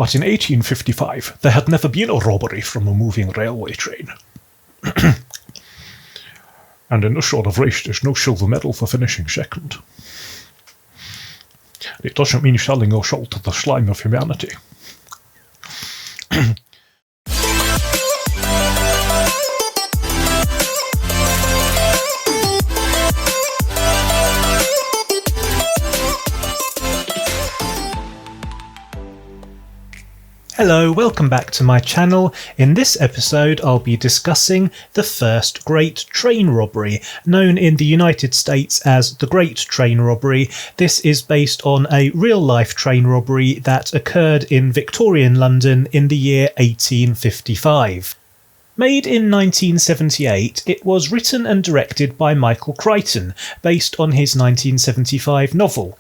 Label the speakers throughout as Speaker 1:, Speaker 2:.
Speaker 1: But in 1855, there had never been a robbery from a moving railway train. And in this sort of race, there's no silver medal for finishing second. It doesn't mean selling your soul to the slime of humanity.
Speaker 2: Hello, welcome back to my channel. In this episode I'll be discussing the first Great Train Robbery, known in the United States as the Great Train Robbery. This is based on a real-life train robbery that occurred in Victorian London in the year 1855. Made in 1978, it was written and directed by Michael Crichton, based on his 1975 novel.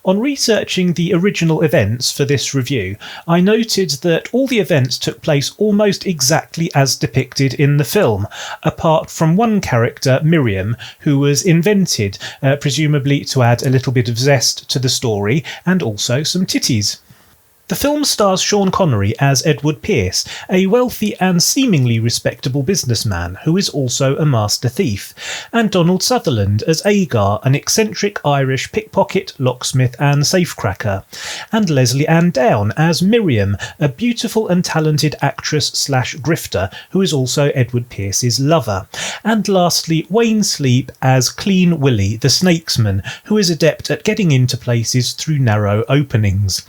Speaker 2: On researching the original events for this review, I noted that all the events took place almost exactly as depicted in the film, apart from one character, Miriam, who was invented, presumably to add a little bit of zest to the story, and also some titties. The film stars Sean Connery as Edward Pearce, a wealthy and seemingly respectable businessman who is also a master thief, and Donald Sutherland as Agar, an eccentric Irish pickpocket, locksmith and safecracker, and Leslie Ann Down as Miriam, a beautiful and talented actress/grifter who is also Edward Pearce's lover, and lastly Wayne Sleep as Clean Willie, the snakesman, who is adept at getting into places through narrow openings.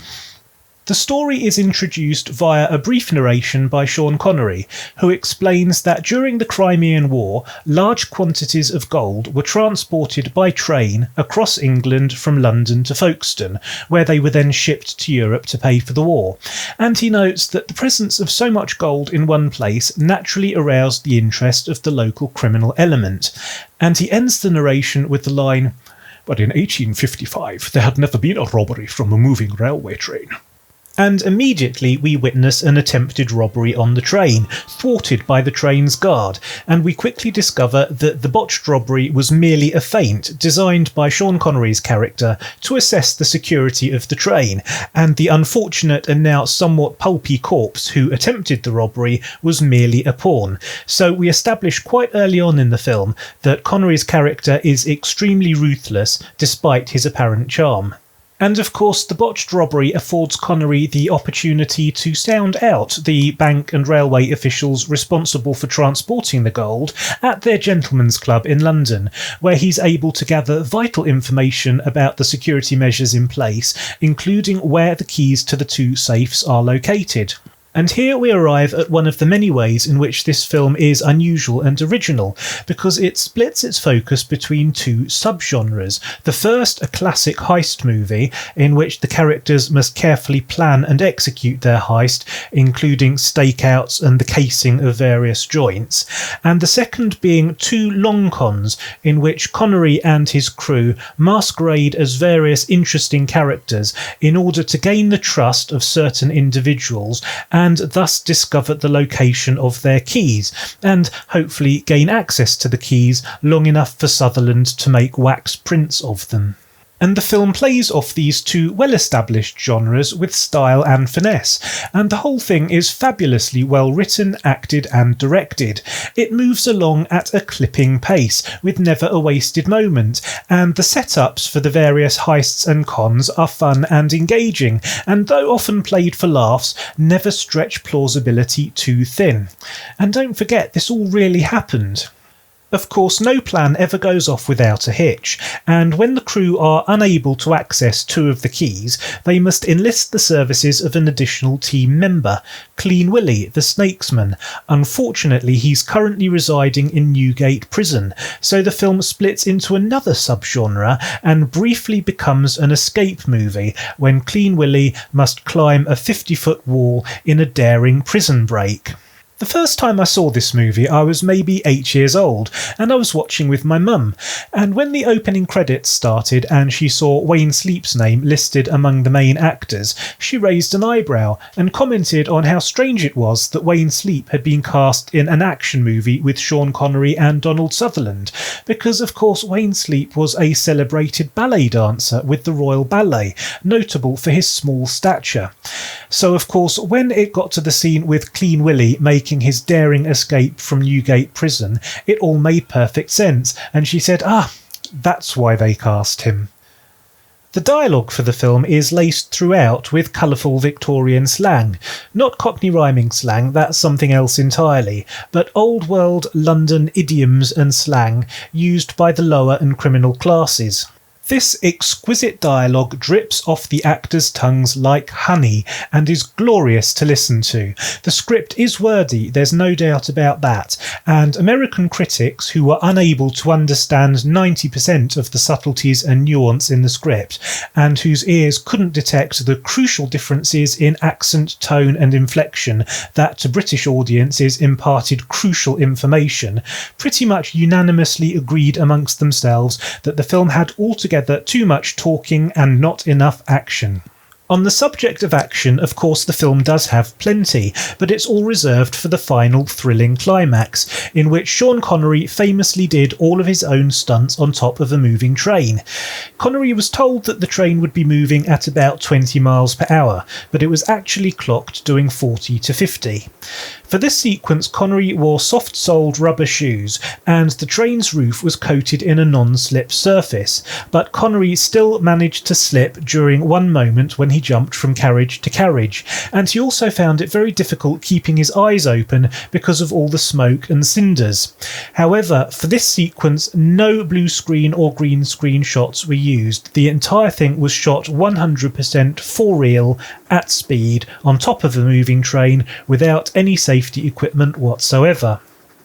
Speaker 2: The story is introduced via a brief narration by Sean Connery, who explains that during the Crimean War, large quantities of gold were transported by train across England from London to Folkestone, where they were then shipped to Europe to pay for the war. And he notes that the presence of so much gold in one place naturally aroused the interest of the local criminal element. And he ends the narration with the line, "But in 1855, there had never been a robbery from a moving railway train." And immediately we witness an attempted robbery on the train, thwarted by the train's guard, and we quickly discover that the botched robbery was merely a feint designed by Sean Connery's character to assess the security of the train, and the unfortunate and now somewhat pulpy corpse who attempted the robbery was merely a pawn. So we establish quite early on in the film that Connery's character is extremely ruthless despite his apparent charm. And of course, the botched robbery affords Connery the opportunity to sound out the bank and railway officials responsible for transporting the gold at their gentlemen's club in London, where he's able to gather vital information about the security measures in place, including where the keys to the two safes are located. And here we arrive at one of the many ways in which this film is unusual and original, because it splits its focus between two subgenres. The first, a classic heist movie, in which the characters must carefully plan and execute their heist, including stakeouts and the casing of various joints. And the second being two long cons, in which Connery and his crew masquerade as various interesting characters in order to gain the trust of certain individuals and thus discover the location of their keys, and hopefully gain access to the keys long enough for Sutherland to make wax prints of them. And the film plays off these two well-established genres with style and finesse, and the whole thing is fabulously well written, acted and directed. It moves along at a clipping pace, with never a wasted moment, and the setups for the various heists and cons are fun and engaging, and though often played for laughs, never stretch plausibility too thin. And don't forget, this all really happened. Of course, no plan ever goes off without a hitch, and when the crew are unable to access two of the keys, they must enlist the services of an additional team member, Clean Willie, the snakesman. Unfortunately, he's currently residing in Newgate Prison, so the film splits into another subgenre and briefly becomes an escape movie when Clean Willie must climb a 50-foot wall in a daring prison break. The first time I saw this movie I was maybe 8 years old, and I was watching with my mum, and when the opening credits started and she saw Wayne Sleep's name listed among the main actors, she raised an eyebrow and commented on how strange it was that Wayne Sleep had been cast in an action movie with Sean Connery and Donald Sutherland, because of course Wayne Sleep was a celebrated ballet dancer with the Royal Ballet, notable for his small stature. So of course when it got to the scene with Clean Willy making his daring escape from Newgate prison, it all made perfect sense, and she said, that's why they cast him. The dialogue for the film is laced throughout with colourful Victorian slang. Not Cockney rhyming slang, that's something else entirely, but old world London idioms and slang used by the lower and criminal classes. This exquisite dialogue drips off the actors' tongues like honey and is glorious to listen to. The script is wordy, there's no doubt about that, and American critics who were unable to understand 90% of the subtleties and nuance in the script, and whose ears couldn't detect the crucial differences in accent, tone and inflection that to British audiences imparted crucial information, pretty much unanimously agreed amongst themselves that the film had altogether too much talking and not enough action. On the subject of action, of course the film does have plenty, but it's all reserved for the final thrilling climax, in which Sean Connery famously did all of his own stunts on top of a moving train. Connery was told that the train would be moving at about 20 miles per hour, but it was actually clocked doing 40 to 50. For this sequence, Connery wore soft-soled rubber shoes, and the train's roof was coated in a non-slip surface, but Connery still managed to slip during one moment when he jumped from carriage to carriage, and he also found it very difficult keeping his eyes open because of all the smoke and cinders. However, for this sequence, no blue screen or green screen shots were used. The entire thing was shot 100% for real, at speed, on top of a moving train, without any safety equipment whatsoever.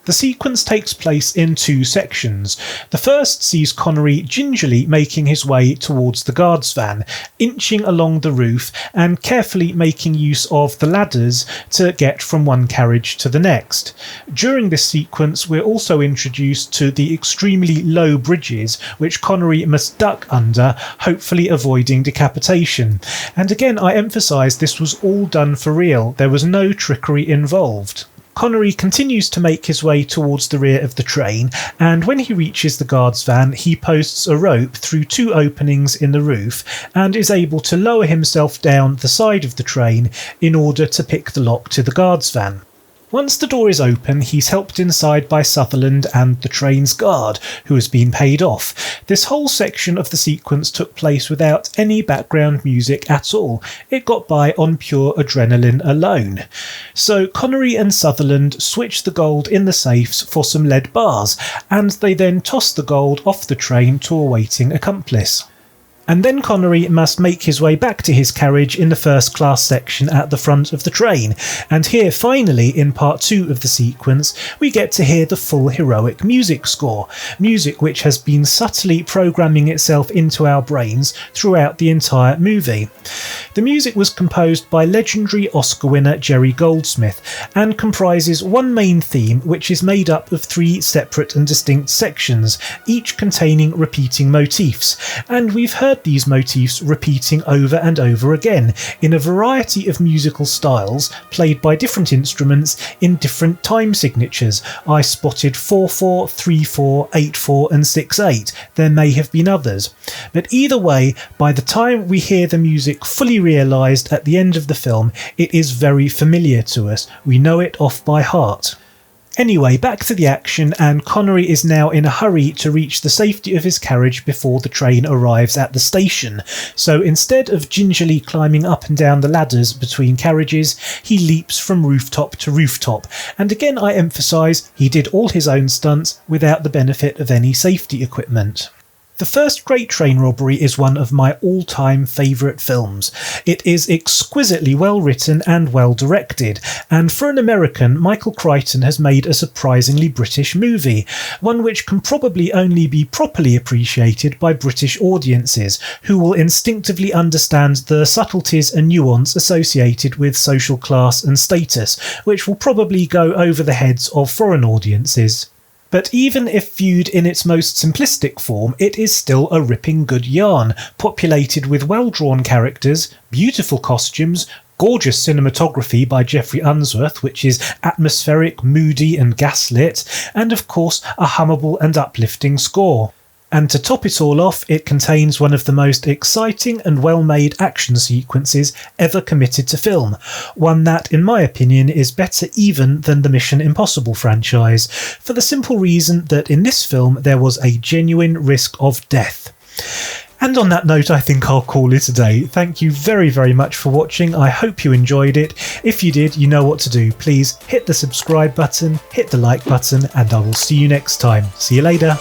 Speaker 2: The sequence takes place in two sections. The first sees Connery gingerly making his way towards the guard's van, inching along the roof and carefully making use of the ladders to get from one carriage to the next. During this sequence, we're also introduced to the extremely low bridges which Connery must duck under, hopefully avoiding decapitation. And again, I emphasise this was all done for real. There was no trickery involved. Connery continues to make his way towards the rear of the train, and when he reaches the guard's van, he posts a rope through two openings in the roof and is able to lower himself down the side of the train in order to pick the lock to the guard's van. Once the door is open, he's helped inside by Sutherland and the train's guard, who has been paid off. This whole section of the sequence took place without any background music at all. It got by on pure adrenaline alone. So Connery and Sutherland switch the gold in the safes for some lead bars, and they then toss the gold off the train to a waiting accomplice. And then Connery must make his way back to his carriage in the first class section at the front of the train, and here finally in part 2 of the sequence we get to hear the full heroic music score, music which has been subtly programming itself into our brains throughout the entire movie. The music was composed by legendary Oscar winner Jerry Goldsmith and comprises one main theme which is made up of 3 separate and distinct sections, each containing repeating motifs, and we've heard these motifs repeating over and over again in a variety of musical styles played by different instruments in different time signatures. I spotted 4/4, 3/4, 8/4 and 6/8. There may have been others. But either way, by the time we hear the music fully realised at the end of the film, it is very familiar to us. We know it off by heart. Anyway, back to the action, and Connery is now in a hurry to reach the safety of his carriage before the train arrives at the station. So instead of gingerly climbing up and down the ladders between carriages, he leaps from rooftop to rooftop. And again, I emphasise, he did all his own stunts without the benefit of any safety equipment. The First Great Train Robbery is one of my all-time favourite films. It is exquisitely well written and well directed, and for an American, Michael Crichton has made a surprisingly British movie, one which can probably only be properly appreciated by British audiences, who will instinctively understand the subtleties and nuance associated with social class and status, which will probably go over the heads of foreign audiences. But even if viewed in its most simplistic form, it is still a ripping good yarn, populated with well-drawn characters, beautiful costumes, gorgeous cinematography by Geoffrey Unsworth, which is atmospheric, moody and gaslit, and of course a hummable and uplifting score. And to top it all off, it contains one of the most exciting and well-made action sequences ever committed to film, one that, in my opinion, is better even than the Mission Impossible franchise, for the simple reason that in this film there was a genuine risk of death. And on that note, I think I'll call it a day. Thank you very, very much for watching. I hope you enjoyed it. If you did, you know what to do. Please hit the subscribe button, hit the like button, and I will see you next time. See you later.